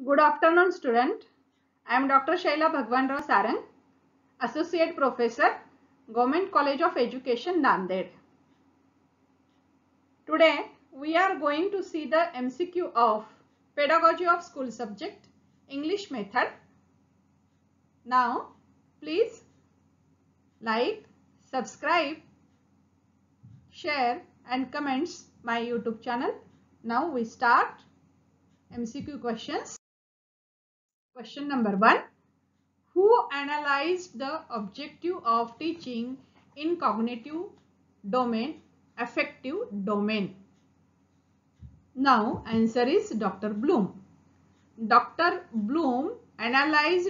Good afternoon, student. I am Dr. Shaila Bhagwan Rao Sarang, Associate Professor, Government College of Education, Nanded. Today, we are going to see the MCQ of Pedagogy of School Subject, English Method. Now, please like, subscribe, share and comments my YouTube channel. Now, we start MCQ questions. Question number 1. Who analyzed the objective of teaching in cognitive domain, affective domain? Now, answer is Dr. Bloom. Dr. Bloom analyzed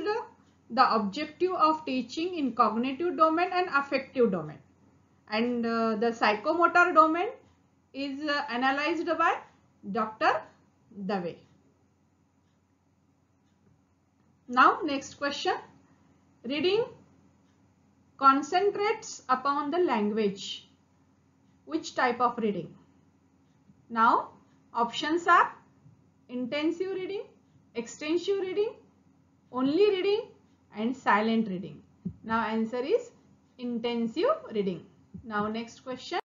the objective of teaching in cognitive domain and affective domain. And the psychomotor domain is analyzed by Dr. Dave. Now, next question. Reading concentrates upon the language. Which type of reading? Now, options are intensive reading, extensive reading, only reading and silent reading. Now, answer is intensive reading. Now, next question.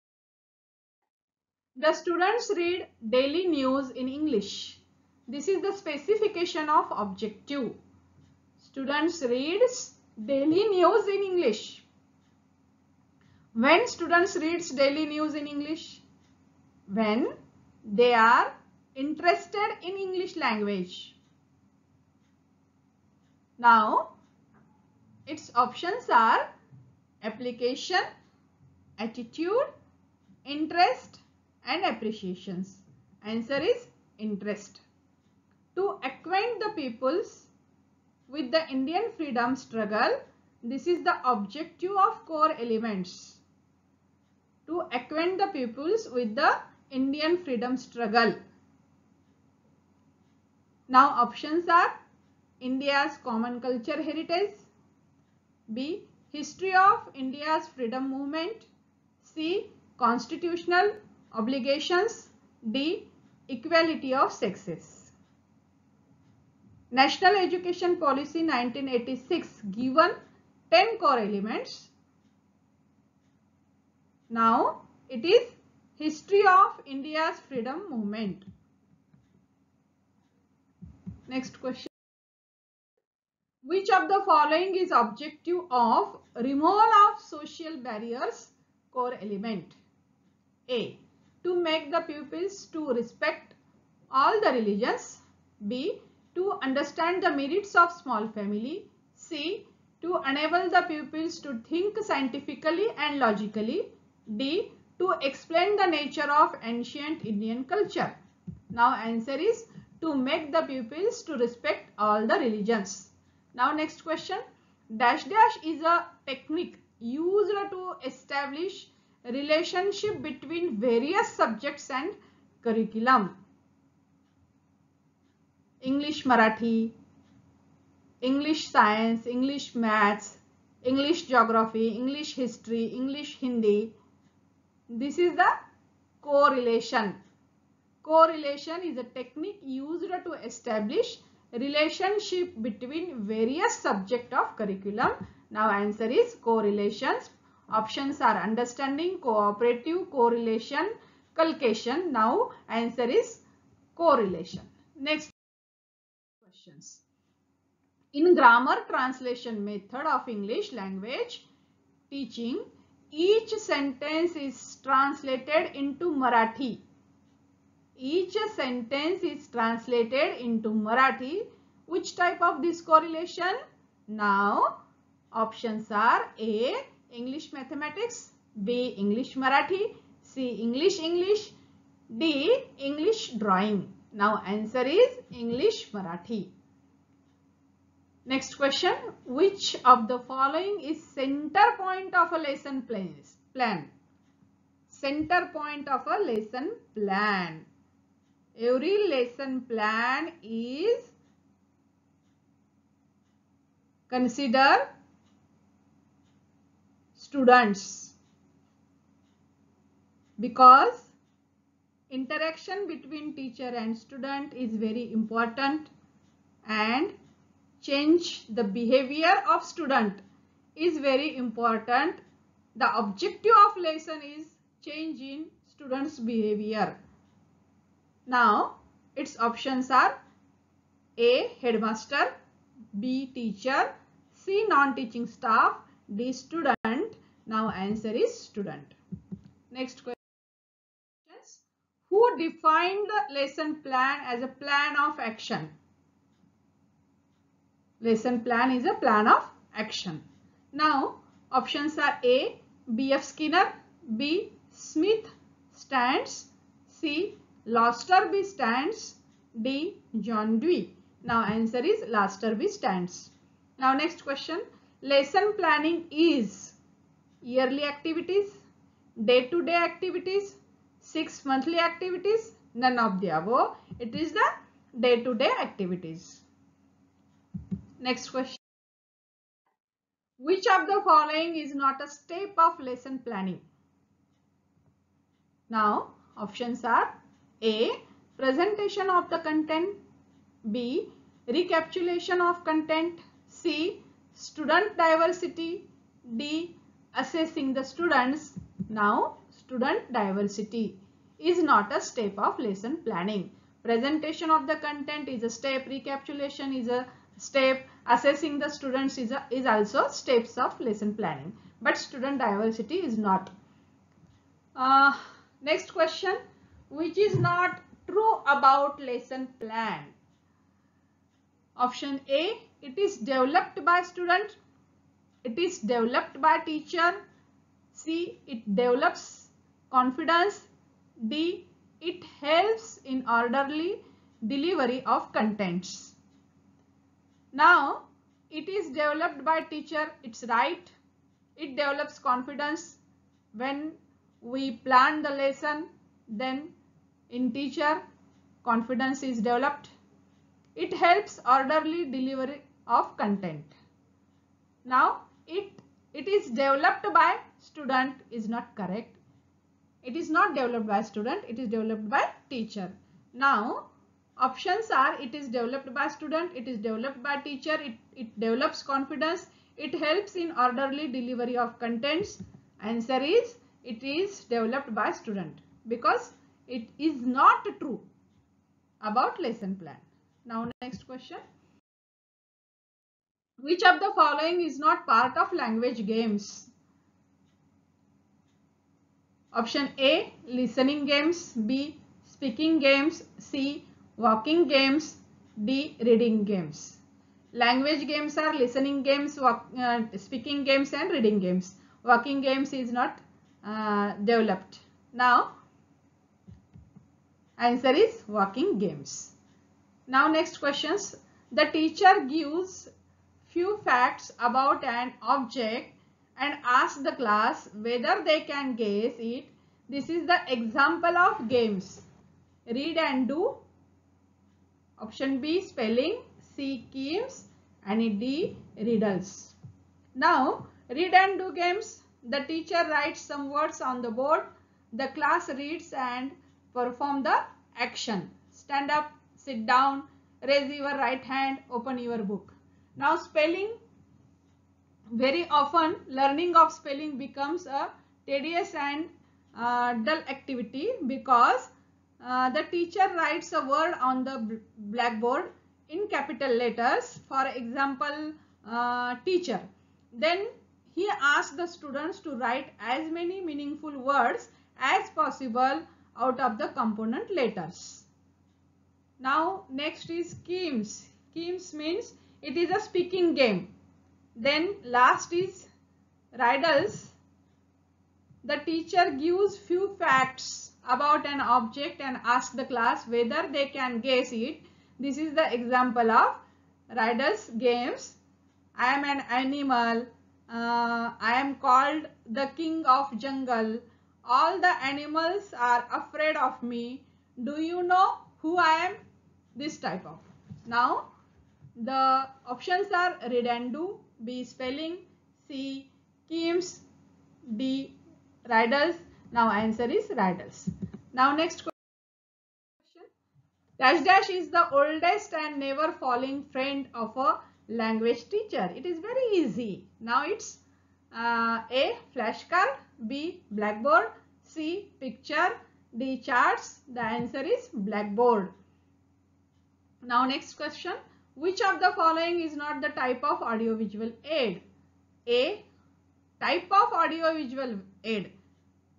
The students read daily news in English. This is the specification of objective. Students read daily news in English. When students read daily news in English? When they are interested in English language. Now, its options are application, attitude, interest and appreciations. Answer is interest. To acquaint the peoples with the Indian freedom struggle, this is the objective of core elements. To acquaint the peoples with the Indian freedom struggle. Now options are India's common culture heritage, B. History of India's freedom movement, C. Constitutional obligations, D. Equality of sexes. National Education Policy 1986 given 10 core elements. Now it is history of India's freedom movement. Next question. Which of the following is objective of removal of social barriers core element? A. To make the pupils to respect all the religions. B. To understand the merits of small family. C. To enable the pupils to think scientifically and logically. D. To explain the nature of ancient Indian culture. Now answer is to make the pupils to respect all the religions. Now next question. Dash dash is a technique used to establish relationship between various subjects and curriculum. English Marathi, English Science, English Maths, English Geography, English History, English Hindi. This is the correlation. Correlation is a technique used to establish relationship between various subjects of curriculum. Now answer is correlations. Options are understanding, cooperative, correlation, culcation. Now answer is correlation. Next questions. In grammar translation method of English language teaching, each sentence is translated into Marathi. Each sentence is translated into Marathi. Which type of this correlation? Now, options are A. English Mathematics, B. English Marathi, C. English English, D. English Drawing. Now, answer is English Marathi. Next question. Which of the following is center point of a lesson plan? Center point of a lesson plan. Every lesson plan is consider students because interaction between teacher and student is very important. and change the behavior of student is very important. The objective of lesson is change in students' behavior. Now, its options are A. Headmaster, B. Teacher, C. Non-teaching staff, D. Student. Now, answer is student. Next question. Who defined the lesson plan as a plan of action? Lesson plan is a plan of action. Now, options are A. B.F. Skinner, B. Smith Stands, C. Lasterby Stands, D. John Dewey. Now, answer is Lasterby Stands. Now, next question. Lesson planning is yearly activities, day-to-day activities, 6 monthly activities, none of the above. It is the day-to-day activities. Next question. Which of the following is not a step of lesson planning? Now, options are A. Presentation of the content, B. Recapitulation of content, C. Student diversity, D. Assessing the students. Now, student diversity is not a step of lesson planning. Presentation of the content is a step, recapitulation is a step, assessing the students is also steps of lesson planning, but student diversity is not. Next question. Which is not true about lesson plan? Option A. It is developed by student. It is developed by teacher. C. It develops confidence. D. It helps in orderly delivery of contents. Now, it is developed by teacher. It's right. It develops confidence. When we plan the lesson, then in teacher, confidence is developed. It helps orderly delivery of content. Now, it is developed by student is not correct. It is not developed by student. It is developed by teacher. Now, options are it is developed by student, it is developed by teacher, it develops confidence, it helps in orderly delivery of contents. Answer is it is developed by student, because it is not true about lesson plan. Now, next question. Which of the following is not part of language games? Option A. Listening games, B. Speaking games, C. Walking games, D. Reading games. Language games are listening games, speaking games and reading games. Walking games is not developed. Now, answer is walking games. Now, next questions. The teacher gives few facts about an object and asks the class whether they can guess it. This is the example of games. Read and do. Option B. Spelling. C. Games. And D. Riddles. Now, read and do games. The teacher writes some words on the board. The class reads and perform the action. Stand up, sit down, raise your right hand, open your book. Now, spelling. Very often, learning of spelling becomes a tedious and dull activity, because the teacher writes a word on the blackboard in capital letters. For example, teacher. Then he asks the students to write as many meaningful words as possible out of the component letters. Now, next is schemes. Schemes means it is a speaking game. Then last is riddles. The teacher gives few facts about an object and asks the class whether they can guess it. This is the example of riddles games. I am an animal. I am called the king of jungle. All the animals are afraid of me. Do you know who I am? This type of. Now, the options are read and do, B. Spelling, C. Games, D. Riddles. Now, answer is riddles. Now, next question. Dash dash is the oldest and never falling friend of a language teacher. It is very easy. Now it's A. Flashcard, B. Blackboard, C. Picture, D. Charts. The answer is Blackboard. Now next question. Which of the following is not the type of audiovisual aid? A. Type of audiovisual aid.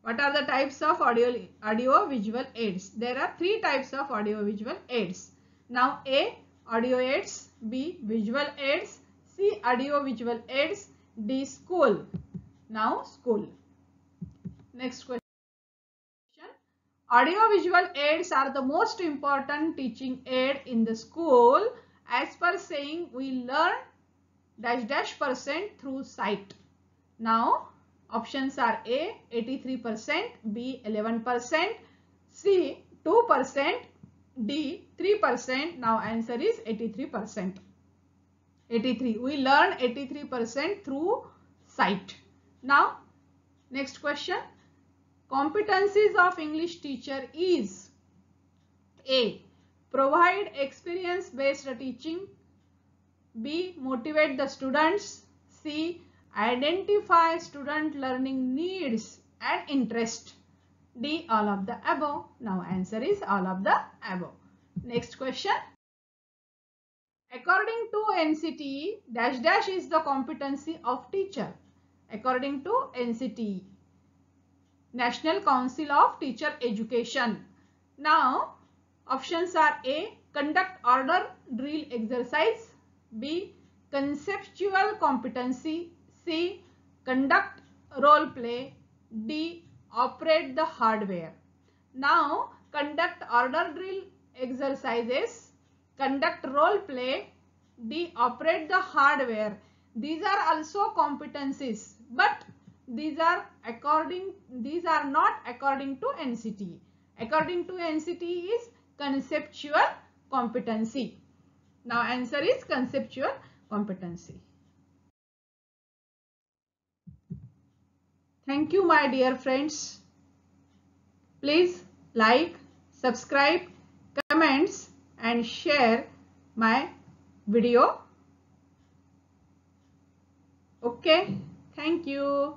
What are the types of audio-visual aids? There are three types of audio-visual aids. Now A. Audio aids, B. Visual aids, C. Audio-visual aids, D. School. Now school. Next question. Audio-visual aids are the most important teaching aid in the school. As per saying, we learn dash dash % through sight. Now options are A 83%, B 11%, C 2%, D 3%. Now answer is 83%. 83. We learn 83% through sight. Now next question. Competencies of English teacher is A. Provide experience-based teaching, B. Motivate the students, C. Identify student learning needs and interest, D. All of the above. Now answer is all of the above. Next question. According to NCTE, dash dash is the competency of teacher. According to NCTE, National Council of Teacher Education. Now options are A. Conduct order drill exercise, B. Conceptual competency, C. Conduct role play, D. Operate the hardware. Now conduct order drill exercises, conduct role play, D. Operate the hardware. These are also competencies, but these are not according to NCTE. According to NCTE is conceptual competency. Now answer is conceptual competency. Thank you, my dear friends. Please like, subscribe, comments and share my video. Okay, thank you.